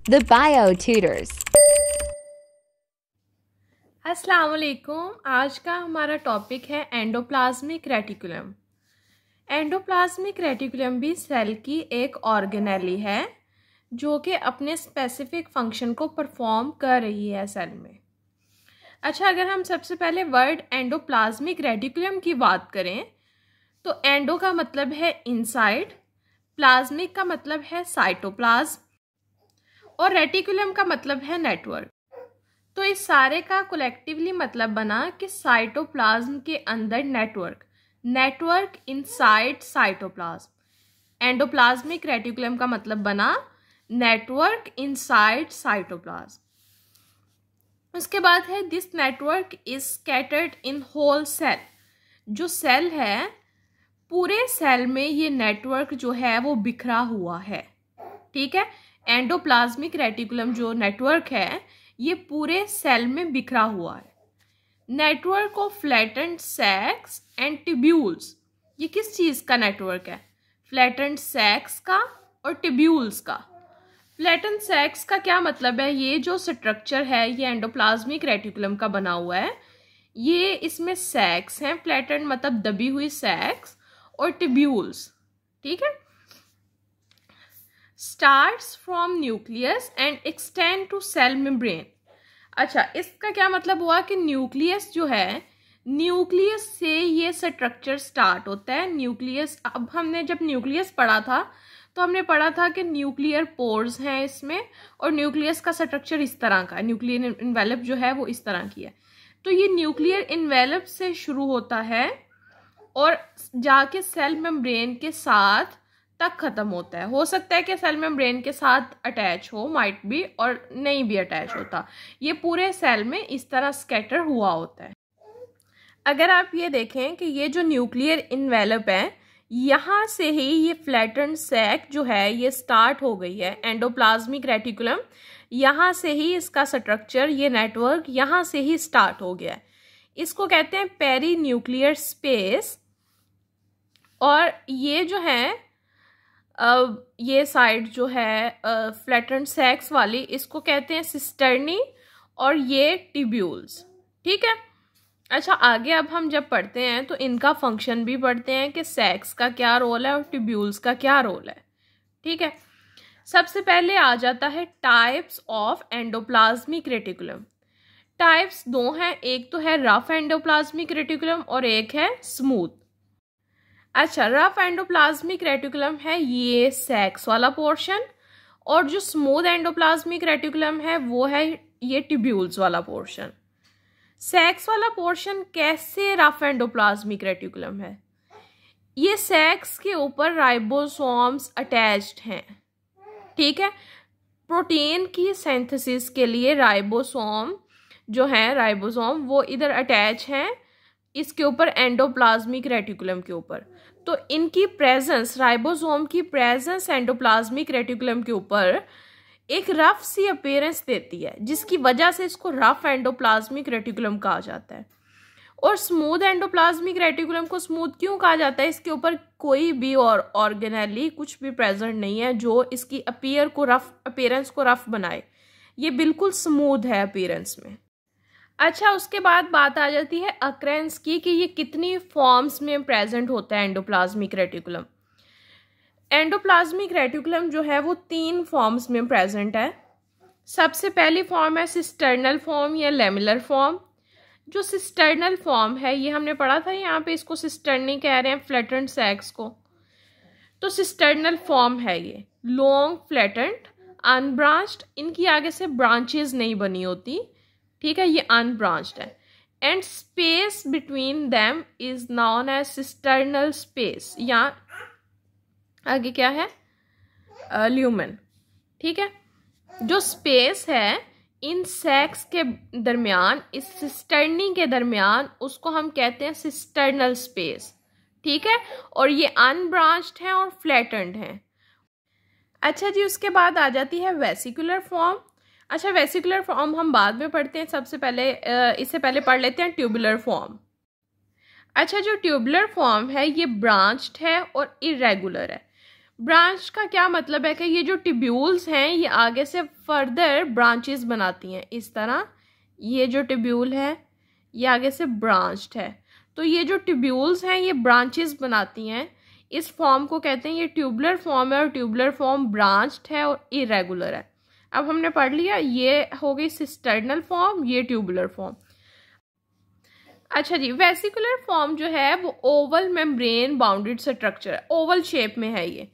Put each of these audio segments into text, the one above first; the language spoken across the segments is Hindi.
The Bio Tutors. अस्सलाम वालेकुम। आज का हमारा टॉपिक है एंडोप्लाज्मिक रेटिकुलम। एंडोप्लाज्मिक रेटिकुलम भी सेल की एक ऑर्गेनेली है जो कि अपने स्पेसिफिक फंक्शन को परफॉर्म कर रही है सेल में। अच्छा, अगर हम सबसे पहले वर्ड एंडोप्लाज्मिक रेटिकुलम की बात करें तो एंडो का मतलब है इनसाइड, प्लाज्मिक का मतलब है साइटोप्लाज्म और रेटिकुलम का मतलब है नेटवर्क। तो इस सारे का कलेक्टिवली मतलब बना कि साइटोप्लाज्म के अंदर network inside cytoplasm. Endoplasmic reticulum का मतलब बना नेटवर्क इनसाइड साइटोप्लाज्म। उसके बाद है this network is scattered in whole cell. जो सेल है, पूरे सेल में ये नेटवर्क जो है वो बिखरा हुआ है। ठीक है, एंडोप्लाज्मिक रेटिकुलम जो नेटवर्क है ये पूरे सेल में बिखरा हुआ है। Network of flattened sacs and tubules, ये किस चीज का नेटवर्क है? फ्लैटेंड सैक्स का और ट्यूब्यूल्स का। फ्लैटेंड सैक्स का क्या मतलब है? ये जो स्ट्रक्चर है ये एंडोप्लाज्मिक रेटिकुलम का बना हुआ है। ये इसमें सैक्स हैं, फ्लैटेंड मतलब दबी हुई सैक्स, और ट्यूब्यूल्स। ठीक है, starts from nucleus and extend to cell membrane. अच्छा, इसका क्या मतलब हुआ कि न्यूक्लियस जो है, न्यूक्लियस से ये स्ट्रक्चर स्टार्ट होता है। न्यूक्लियस, अब हमने जब न्यूक्लियस पढ़ा था तो हमने पढ़ा था कि न्यूक्लियर पोर्स हैं इसमें, और न्यूक्लियस का स्ट्रक्चर इस तरह का है। न्यूक्लियर इन्वेलप जो है वो इस तरह की है। तो ये न्यूक्लियर इन्वेलप से शुरू होता है और जाके सेल मेम्ब्रेन के साथ तक खत्म होता है। हो सकता है कि सेल मेम्ब्रेन के साथ अटैच हो, माइट बी, और नहीं भी अटैच होता। ये पूरे सेल में इस तरह स्कैटर हुआ होता है। अगर आप ये देखें कि ये जो न्यूक्लियर इन्वेलप है, यहाँ से ही ये फ्लैटेंड सैक जो है ये स्टार्ट हो गई है। एंडोप्लाज्मिक रेटिकुलम, यहाँ से ही इसका स्ट्रक्चर, ये नेटवर्क यहाँ से ही स्टार्ट हो गया है। इसको कहते हैं पेरी न्यूक्लियर स्पेस। और ये जो है ये साइड जो है फ्लैटेंड सैक्स वाली, इसको कहते हैं सिस्टर्नी, और ये ट्यूब्यूल्स। ठीक है। अच्छा, आगे अब हम जब पढ़ते हैं तो इनका फंक्शन भी पढ़ते हैं कि सैक्स का क्या रोल है और ट्यूब्यूल्स का क्या रोल है। ठीक है, सबसे पहले आ जाता है types of endoplasmic reticulum. Types दो हैं, एक तो है रफ एंडोप्लाज्मिक रेटिकुलम और एक है स्मूथ। अच्छा, रफ एंडोप्लाज्मिक रेटिकुलम है ये सैक्स वाला पोर्शन, और जो स्मूथ एंडोप्लाज्मिक रेटिकुलम है वो है ये ट्यूब्यूल्स वाला पोर्शन। सैक्स वाला पोर्शन कैसे रफ एंडोप्लाज्मिक रेटिकुलम है? ये सैक्स के ऊपर राइबोसोम्स अटैच्ड हैं। ठीक है, प्रोटीन की सिंथेसिस के लिए राइबोसोम जो है, राइबोसोम वो इधर अटैच हैं इसके ऊपर, एंडोप्लाज्मिक रेटिकुलम के ऊपर। तो इनकी प्रेजेंस, राइबोसोम की प्रेजेंस एंडोप्लाज्मिक रेटिकुलम के ऊपर एक रफ सी अपीयरेंस देती है, जिसकी वजह से इसको रफ एंडोप्लाज्मिक रेटिकुलम कहा जाता है। और स्मूथ एंडोप्लाज्मिक रेटिकुलम को स्मूथ क्यों कहा जाता है? इसके ऊपर कोई भी और ऑर्गेनेली कुछ भी प्रेजेंट नहीं है जो इसकी अपीयरेंस को रफ बनाए। ये बिल्कुल स्मूथ है अपीयरेंस में। अच्छा, उसके बाद बात आ जाती है अक्रेंस की कि ये कितनी फॉर्म्स में प्रेजेंट होता है एंडोप्लाज्मिक रेटिकुलम। एंडोप्लाज्मिक रेटिकुलम जो है वो 3 फॉर्म्स में प्रेजेंट है। सबसे पहली फॉर्म है सिस्टर्नल फॉर्म या लेमुलर फॉर्म। जो सिस्टर्नल फॉर्म है ये हमने पढ़ा था, यहाँ पे इसको सिस्टर्नी कह रहे हैं, फ्लैटेंड सैक्स को। तो सिस्टर्नल फॉर्म है ये लॉन्ग फ्लैटेंड अनब्रांच्ड, इनकी आगे से ब्रांचेस नहीं बनी होती। ठीक है, ये अनब्रांच्ड है। And space between them is known as cisternal space, या आगे क्या है? ल्यूमेन। ठीक है, जो स्पेस है इन सैक्स के दरमियान, इस सिस्टर्नी के दरमियान, उसको हम कहते हैं सिस्टर्नल स्पेस। ठीक है, और ये अनब्रांच्ड है और फ्लैटेंड है। अच्छा जी, उसके बाद आ जाती है वेसिकुलर फॉर्म। अच्छा, वेसिकुलर फॉर्म हम बाद में पढ़ते हैं, सबसे पहले इससे पहले पढ़ लेते हैं ट्यूबुलर फॉर्म। अच्छा, जो ट्यूबुलर फॉर्म है ये ब्रांच्ड है और इरेगुलर है। ब्रांच का क्या मतलब है कि ये जो ट्यूब्यूल्स हैं ये आगे से फर्दर ब्रांचेस बनाती हैं इस तरह। ये जो ट्यूब्यूल है ये आगे से ब्रांच्ड है, तो ये जो ट्यूब्यूल्स हैं ये ब्रांचेस बनाती हैं। इस फॉर्म को कहते हैं, ये ट्यूबुलर फॉर्म है और ट्यूबुलर फॉर्म ब्रांच्ड है और इरेगुलर है। अब हमने पढ़ लिया, ये हो गई सिस्टर्नल फॉर्म, ये ट्यूबुलर फॉर्म। अच्छा जी, वेसिकुलर फॉर्म जो है वो ओवल मेम्ब्रेन बाउंडेड स्ट्रक्चर है, ओवल शेप में है ये।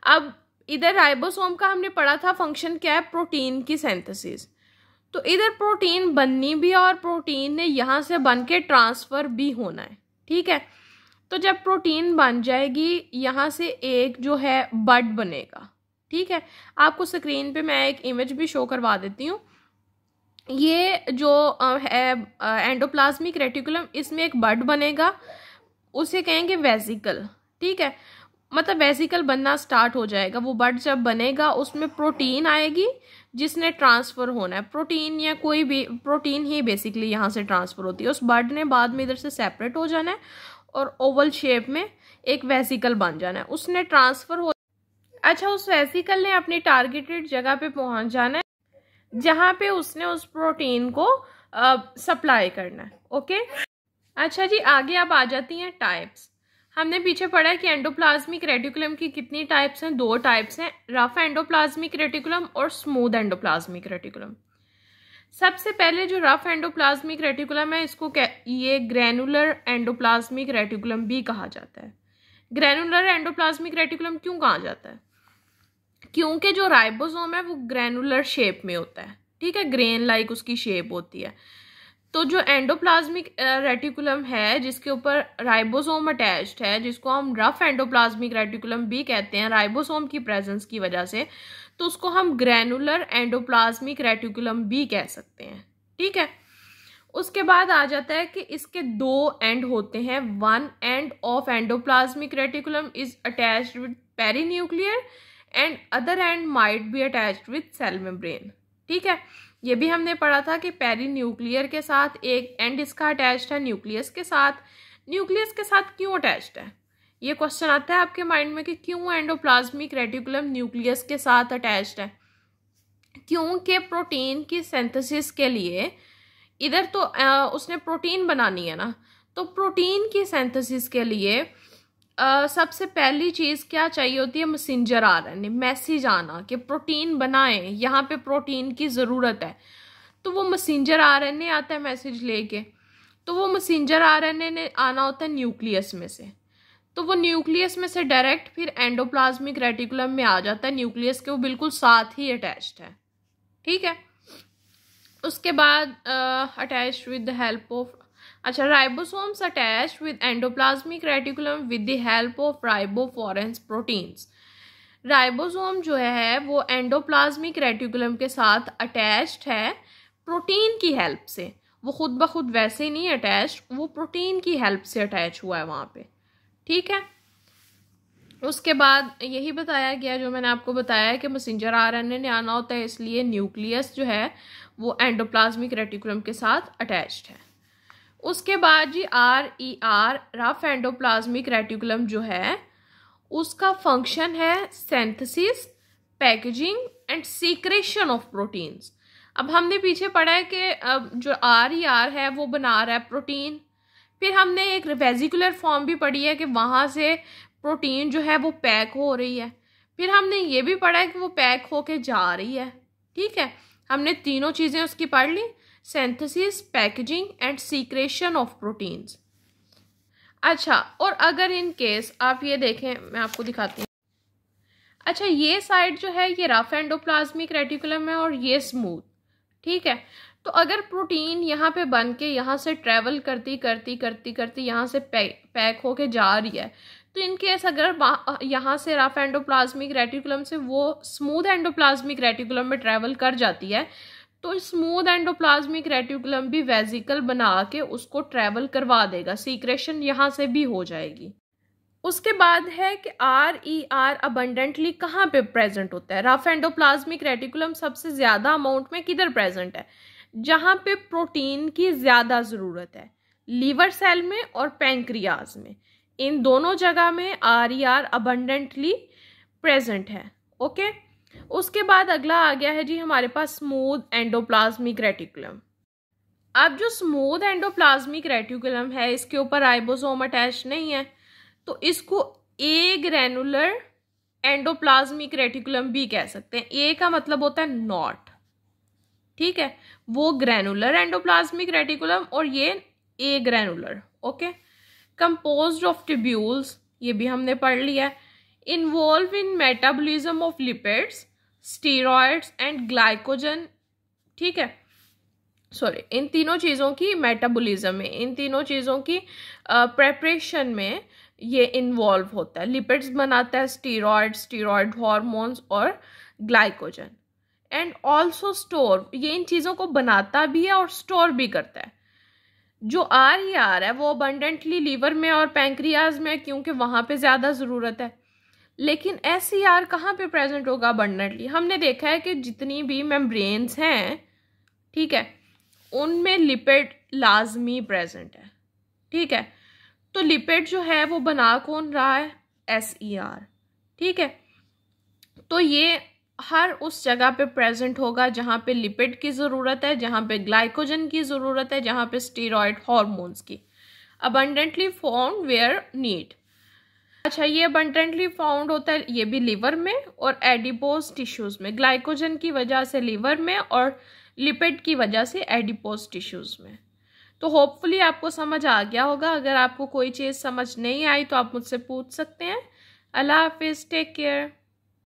अब इधर राइबोसोम का हमने पढ़ा था फंक्शन क्या है, प्रोटीन की सिंथेसिस। तो इधर प्रोटीन बननी भी है और प्रोटीन ने यहाँ से बन के ट्रांसफ़र भी होना है, ठीक है। तो जब प्रोटीन बन जाएगी यहाँ से एक जो है बड बनेगा, ठीक है। आपको स्क्रीन पे मैं एक इमेज भी शो करवा देती हूँ। ये जो है एंडोप्लाज्मिक रेटिकुलम, इसमें एक बड बनेगा, उसे कहेंगे वेसिकल, ठीक है। मतलब वेसिकल बनना स्टार्ट हो जाएगा। वो बड जब बनेगा उसमें प्रोटीन आएगी जिसने ट्रांसफ़र होना है। प्रोटीन या कोई भी प्रोटीन ही बेसिकली यहाँ से ट्रांसफ़र होती है। उस बड ने बाद में इधर से सेपरेट हो जाना है और ओवल शेप में एक वेसिकल बन जाना है, उसने ट्रांसफ़र हो। अच्छा, उस वेसिकल ने अपनी टारगेटेड जगह पे पहुँच जाना है जहाँ पे उसने उस प्रोटीन को सप्लाई करना है, ओके। अच्छा जी, आगे आप आ जाती हैं टाइप्स। हमने पीछे पढ़ा है कि एंडोप्लाज्मिक रेटिकुलम की कितनी टाइप्स हैं, 2 टाइप्स हैं, रफ एंडोप्लाज्मिक रेटिकुलम और स्मूथ एंडोप्लाज्मिक रेटिकुलम। सबसे पहले जो रफ एंडोप्लाज्मिक रेटिकुलम है, इसको ये ग्रैनुलर एंडोप्लाज्मिक रेटिकुलम भी कहा जाता है। ग्रैनुलर एंडोप्लाज्मिक रेटिकुलम क्यों कहा जाता है? क्योंकि जो राइबोसोम है वो ग्रैनुलर शेप में होता है, ठीक है, ग्रेन लाइक उसकी शेप होती है। तो जो एंडोप्लाज्मिक रेटिकुलम है जिसके ऊपर राइबोसोम अटैच्ड है, जिसको हम रफ एंडोप्लाज्मिक रेटिकुलम भी कहते हैं राइबोसोम की प्रेजेंस की वजह से, तो उसको हम ग्रैनुलर एंडोप्लाज्मिक रेटिकुलम भी कह सकते हैं, ठीक है। उसके बाद आ जाता है कि इसके 2 एंड होते हैं। One end of endoplasmic reticulum is attached with perinuclear and other end might be attached with cell membrane, ठीक है। ये भी हमने पढ़ा था कि पेरीन्यूक्लियर के साथ एक एंड इसका अटैच्ड है न्यूक्लियस के साथ। न्यूक्लियस के साथ क्यों अटैच्ड है? ये क्वेश्चन आता है आपके माइंड में कि क्यों एंडोप्लाज्मिक रेटिकुलम न्यूक्लियस के साथ अटैच्ड है। क्योंकि प्रोटीन की सिंथेसिस के लिए इधर तो उसने प्रोटीन बनानी है ना, तो प्रोटीन की सिंथेसिस के लिए सबसे पहली चीज़ क्या चाहिए होती है? मैसेंजर आरएनए, मैसेज आना कि प्रोटीन बनाएं, यहाँ पे प्रोटीन की ज़रूरत है। तो वो मैसेंजर आरएनए आता है मैसेज लेके। तो वो मैसेंजर आरएनए ने आना होता है न्यूक्लियस में से, तो वो न्यूक्लियस में से डायरेक्ट फिर एंडोप्लाज्मिक रेटिकुलम में आ जाता है। न्यूक्लियस के वो बिल्कुल साथ ही अटैच्ड है, ठीक है। उसके बाद attached with the help of, अच्छा, ribosomes attached with endoplasmic reticulum with the help of ribophorins proteins. Ribosome जो है वो एंडोप्लाज्मिक रेटिकुलम के साथ अटैच्ड है प्रोटीन की हेल्प से। वो खुद ब खुद वैसे नहीं अटैच्ड, वो प्रोटीन की हेल्प से अटैच हुआ है वहाँ पे, ठीक है। उसके बाद यही बताया गया जो मैंने आपको बताया कि मैसेंजर आरएनए ने आना होता है, इसलिए न्यूक्लियस जो है वो एंडोप्लाज्मिक रेटिकुलम के साथ अटैच्ड है। उसके बाद जी RER रफ एंडोप्लाज्मिक रेटिकुलम जो है उसका फंक्शन है synthesis, packaging and secretion of proteins. अब हमने पीछे पढ़ा है कि जो RER है वो बना रहा है प्रोटीन। फिर हमने एक वेसिकुलर फॉर्म भी पढ़ी है कि वहाँ से प्रोटीन जो है वो पैक हो रही है। फिर हमने ये भी पढ़ा है कि वो पैक होके जा रही है, ठीक है। हमने तीनों चीज़ें उसकी पढ़ ली, synthesis, packaging and secretion of proteins. अच्छा, और अगर इन केस आप ये देखें, मैं आपको दिखाती हूँ। अच्छा, ये साइड जो है ये रफ एंडोप्लाज्मिक रेटिकुलम है और ये स्मूथ, ठीक है। तो अगर प्रोटीन यहाँ पे बन के यहाँ से ट्रेवल करती करती करती करती यहाँ से पैक होके जा रही है, तो इन केस अगर यहाँ से रफ एंडोप्लाज्मिक रेटिकुलम से वो स्मूथ एंडोप्लाज्मिक रेटिकुलम में ट्रेवल कर जाती है, तो स्मूथ एंडोप्लाज्मिक रेटिकुलम भी वेसिकल बना के उसको ट्रेवल करवा देगा, सीक्रेशन यहाँ से भी हो जाएगी। उसके बाद है कि RER अबंडेंटली कहाँ पे प्रेजेंट होता है? रफ एंडोप्लाज्मिक रेटिकुलम सबसे ज़्यादा अमाउंट में किधर प्रेजेंट है? जहाँ पे प्रोटीन की ज़्यादा ज़रूरत है, लीवर सेल में और पैंक्रियाज में। इन दोनों जगह में RER अबंडेंटली प्रेजेंट है। ओके, उसके बाद अगला आ गया है जी हमारे पास स्मूथ एंडोप्लाज्मिक रेटिकुलम। अब जो स्मूथ एंडोप्लाज्मिक रेटिकुलम है इसके ऊपर राइबोसोम अटैच नहीं है, तो इसको ए ग्रैनुलर एंडोप्लाज्मिक रेटिकुलम भी कह सकते हैं। ए का मतलब होता है नॉट, ठीक है, वो ग्रैनुलर एंडोप्लाज्मिक रेटिकुलम और ये agranular. Okay, composed of tubules, ये भी हमने पढ़ लिया है। Involve in metabolism of lipids, steroids and glycogen, ठीक है, सॉरी, इन तीनों चीज़ों की मेटाबॉलिज्म में, इन तीनों चीज़ों की प्रेपरेशन में ये इन्वॉल्व होता है। लिपिड्स बनाता है स्टीरॉयड हार्मोन्स और ग्लाइकोजन, एंड ऑल्सो स्टोर, ये इन चीज़ों को बनाता भी है और स्टोर भी करता है। जो RER है वो अबंडेंटली लीवर में और पैंक्रियाज में, क्योंकि वहाँ पे ज़्यादा ज़रूरत है। लेकिन SCR कहाँ पे प्रेजेंट होगा अबंडेंटली? हमने देखा है कि जितनी भी मेम्ब्रेन्स हैं, ठीक है, उनमें लिपिड लाजमी प्रेजेंट है, ठीक है। तो लिपिड जो है वो बना कौन रहा है? SER, ठीक है। तो ये हर उस जगह पे प्रेजेंट होगा जहाँ पे लिपिड की ज़रूरत है, जहाँ पे ग्लाइकोजन की ज़रूरत है, जहाँ पे स्टीरॉयड हार्मोन्स की। Abundantly found where need. अच्छा, ये अबंडेंटली फाउंड होता है ये भी लिवर में और एडिपोज टिश्यूज़ में, ग्लाइकोजन की वजह से लिवर में और लिपिड की वजह से एडिपोज टिश्यूज़ में। तो होपफुली आपको समझ आ गया होगा। अगर आपको कोई चीज़ समझ नहीं आई तो आप मुझसे पूछ सकते हैं। अल्लाह हाफिज़, टेक केयर।